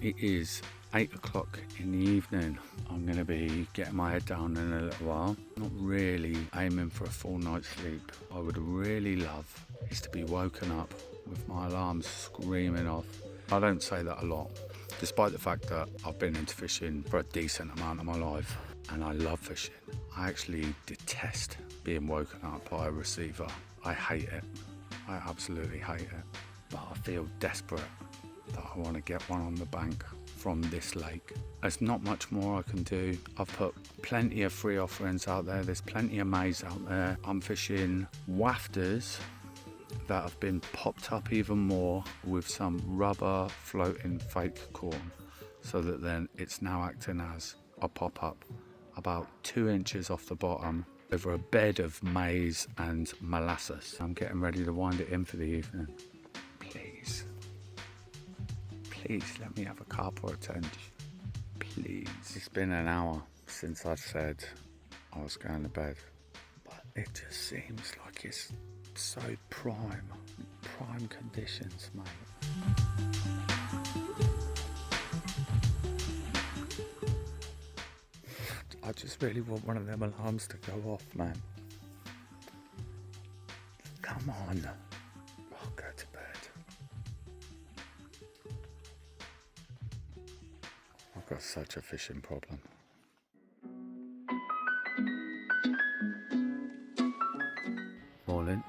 It is 8 o'clock in the evening. I'm going to be getting my head down in a little while. Not really aiming for a full night's sleep. I would really love is to be woken up with my alarms screaming off. I don't say that a lot, despite the fact that I've been into fishing for a decent amount of my life and I love fishing. I actually detest being woken up by a receiver. I hate it. I absolutely hate it. But I feel desperate that I want to get one on the bank from this lake. There's not much more I can do. I've put plenty of free offerings out there. There's plenty of maize out there. I'm fishing wafters that have been popped up even more with some rubber floating fake corn, so that then it's now acting as a pop-up about 2 inches off the bottom over a bed of maize and molasses. I'm getting ready to wind it in for the evening. Please let me have a carp or a tench. Please. It's been an hour since I said I was going to bed, but it just seems like it's so prime conditions, mate. I just really want one of them alarms to go off, man. Come on. I'll go to bed. I've got such a fishing problem. Morning.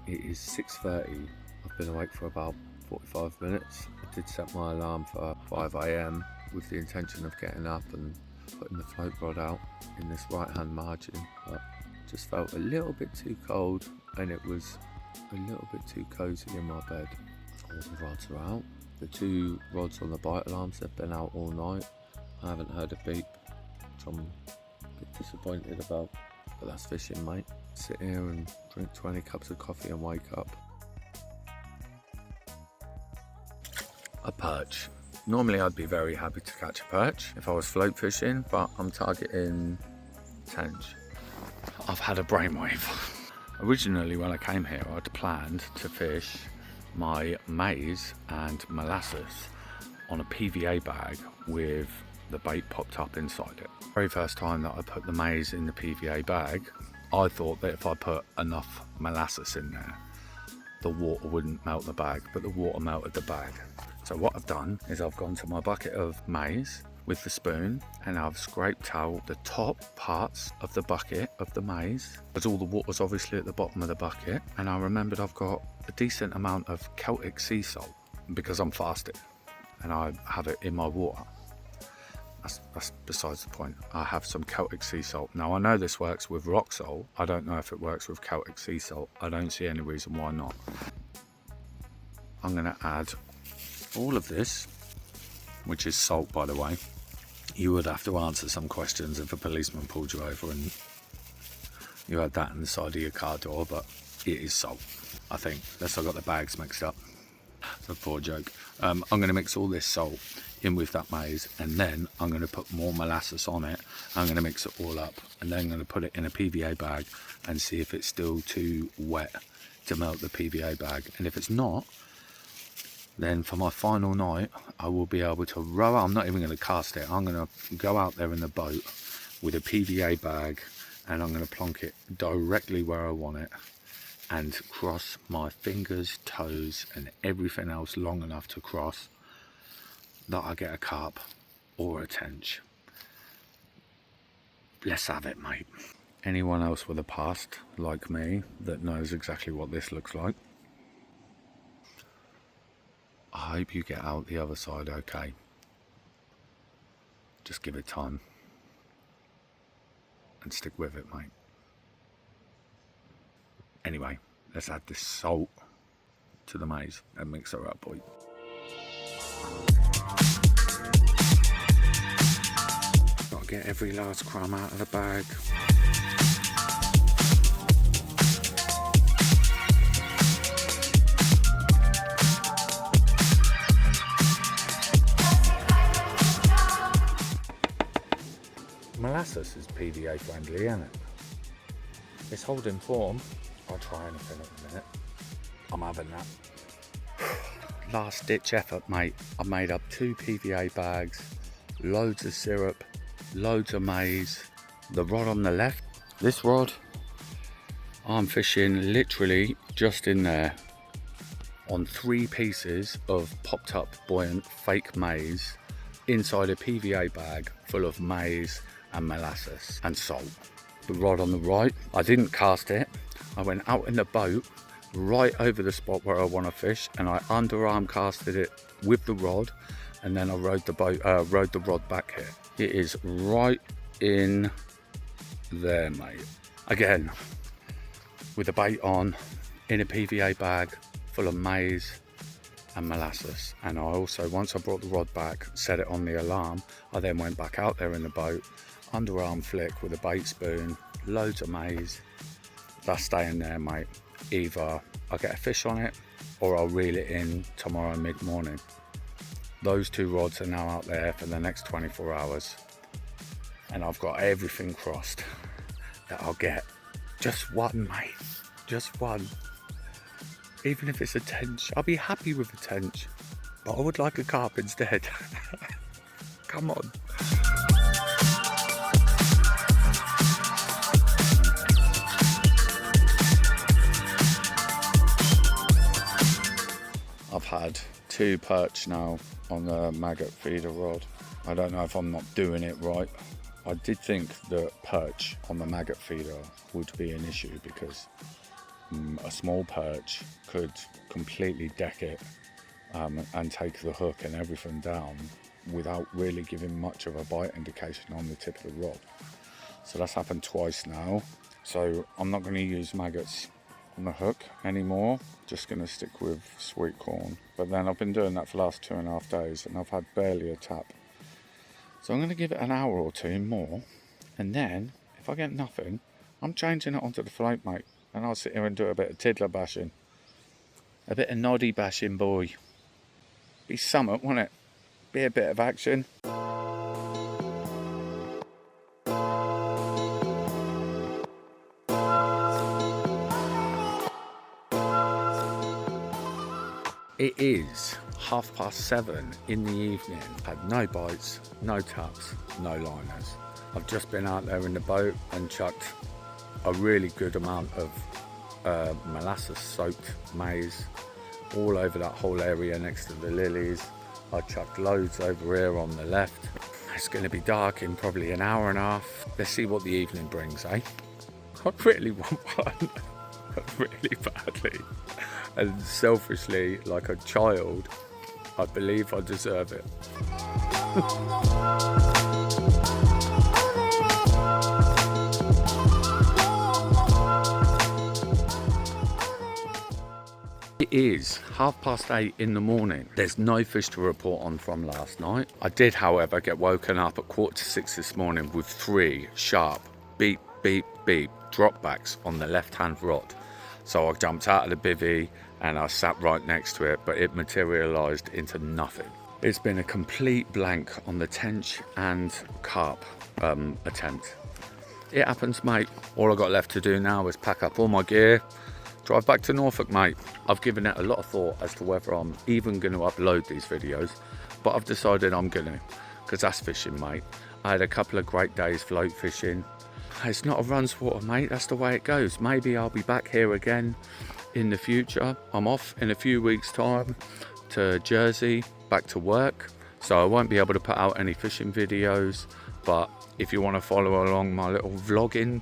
It is 6:30. I've been awake for about 45 minutes. I did set my alarm for 5 a.m. with the intention of getting up and putting the float rod out in this right hand margin, but just felt a little bit too cold and it was a little bit too cozy in my bed. All the rods are out. The 2 rods on the bite alarms have been out all night. I haven't heard a beep, which I'm a bit disappointed about, but that's fishing, mate. Sit here and drink 20 cups of coffee and wake up. A perch. Normally I'd be very happy to catch a perch if I was float fishing, but I'm targeting tench. I've had a brainwave. Originally when I came here I'd planned to fish my maize and molasses on a PVA bag with the bait popped up inside it. Very first time that I put the maize in the PVA bag, I thought that if I put enough molasses in there, the water wouldn't melt the bag, but the water melted the bag. So what I've done is I've gone to my bucket of maize with the spoon and I've scraped out the top parts of the bucket of the maize, because all the water's obviously at the bottom of the bucket, and I remembered I've got a decent amount of Celtic sea salt because I'm fasting and I have it in my water. That's besides the point. I have some Celtic sea salt. Now I know this works with rock salt. I don't know if it works with Celtic sea salt. I don't see any reason why not. I'm going to add all of this, which is salt, by the way. You would have to answer some questions if a policeman pulled you over and you had that in the side of your car door, but it is salt, I think, unless I got the bags mixed up. It's a poor joke. I'm going to mix all this salt in with that maize, and then I'm going to put more molasses on it. I'm going to mix it all up, and then I'm going to put it in a PVA bag and see if it's still too wet to melt the PVA bag. And if it's not, then for my final night I will be able to row out. I'm not even going to cast it. I'm going to go out there in the boat with a PVA bag and I'm going to plonk it directly where I want it and cross my fingers, toes and everything else long enough to cross that I get a carp or a tench. Let's have it, mate. Anyone else with a past like me that knows exactly what this looks like, I hope you get out the other side okay. Just give it time and stick with it, mate. Anyway, let's add this salt to the maize and mix her up, boy. Gotta get every last crumb out of the bag. Molasses is PVA friendly, isn't it? It's holding form. I'll try anything at the minute. I'm having that. last ditch effort, mate. I made up 2 PVA bags, loads of syrup, loads of maize. The rod on the left, this rod, I'm fishing literally just in there on 3 pieces of popped up buoyant fake maize inside a PVA bag full of maize and molasses and salt. The rod on the right, I didn't cast it. I went out in the boat right over the spot where I want to fish, and I underarm casted it with the rod, and then I rode the rod back here. It is right in there, mate. Again, with the bait on, in a PVA bag full of maize and molasses. And I also, once I brought the rod back, set it on the alarm. I then went back out there in the boat, underarm flick with a bait spoon, loads of maize. That's staying there, mate. Either I get a fish on it or I'll reel it in tomorrow mid-morning. Those 2 rods are now out there for the next 24 hours. And I've got everything crossed that I'll get just one, mate. Just one. Even if it's a tench, I'll be happy with a tench. But I would like a carp instead. Come on. I've had 2 perch now on the maggot feeder rod. I don't know if I'm not doing it right. I did think that perch on the maggot feeder would be an issue because a small perch could completely deck it and take the hook and everything down without really giving much of a bite indication on the tip of the rod. So that's happened twice now. So I'm not going to use maggots on the hook anymore, just going to stick with sweet corn. But then I've been doing that for the last 2.5 days and I've had barely a tap. So I'm going to give it an hour or 2 more, and then if I get nothing, I'm changing it onto the float, mate, and I'll sit here and do a bit of tiddler bashing, a bit of noddy bashing, boy. Be summit, won't it? Be a bit of action. It is 7:30 in the evening. Had no bites, no taps, no liners. I've just been out there in the boat and chucked a really good amount of molasses soaked maize all over that whole area next to the lilies. I chucked loads over here on the left. It's going to be dark in probably an hour and a half. Let's see what the evening brings, eh? I really want one. Really badly. And selfishly, like a child, I believe I deserve it. It is 8:30 in the morning. There's no fish to report on from last night. I did, however, get woken up at 5:45 this morning with 3 sharp beep, beep, beep dropbacks on the left-hand rod. So I jumped out of the bivvy and I sat right next to it, but it materialised into nothing. It's been a complete blank on the tench and carp attempt. It happens, mate. All I've got left to do now is pack up all my gear, drive back to Norfolk, mate. I've given it a lot of thought as to whether I'm even going to upload these videos, but I've decided I'm going to, because that's fishing, mate. I had a couple of great days float fishing. It's not a runs water, mate. That's the way it goes. Maybe I'll be back here again in the future. I'm off in a few weeks' time to Jersey, back to work, so I won't be able to put out any fishing videos. But if you want to follow along my little vlogging,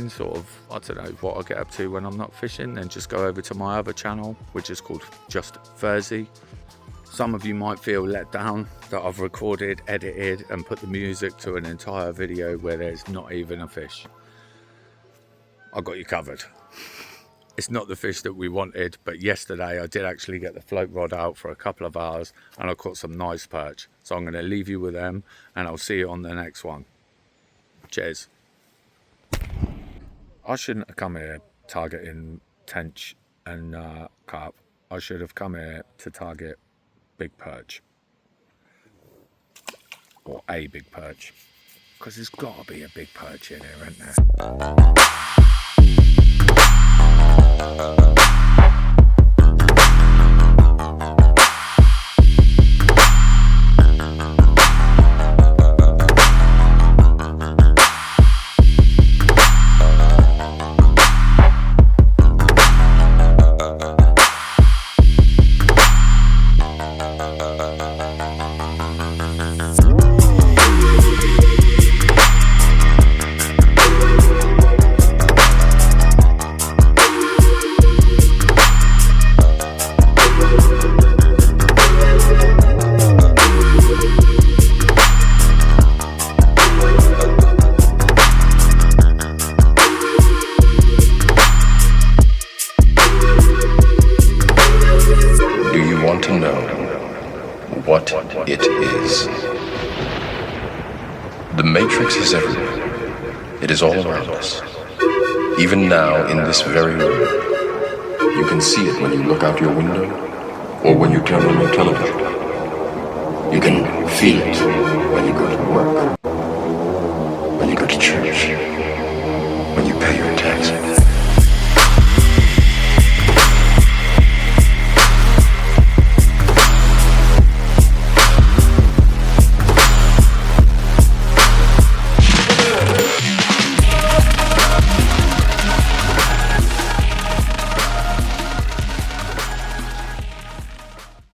sort of, I don't know what I get up to when I'm not fishing, then just go over to my other channel, which is called Just Thursday. Some of you might feel let down that I've recorded, edited and put the music to an entire video where there's not even a fish. I've got you covered. It's not the fish that we wanted, but yesterday I did actually get the float rod out for a couple of hours and I caught some nice perch. So I'm going to leave you with them and I'll see you on the next one. Cheers. I shouldn't have come here targeting tench and carp. I should have come here to target big perch, or a big perch, because there's got to be a big perch in here, isn't there? to know what it is. The Matrix is everywhere. It is all around us. Even now, in this very room, you can see it when you look out your window or when you turn on your television. You can feel it when you go to work, when you go to church.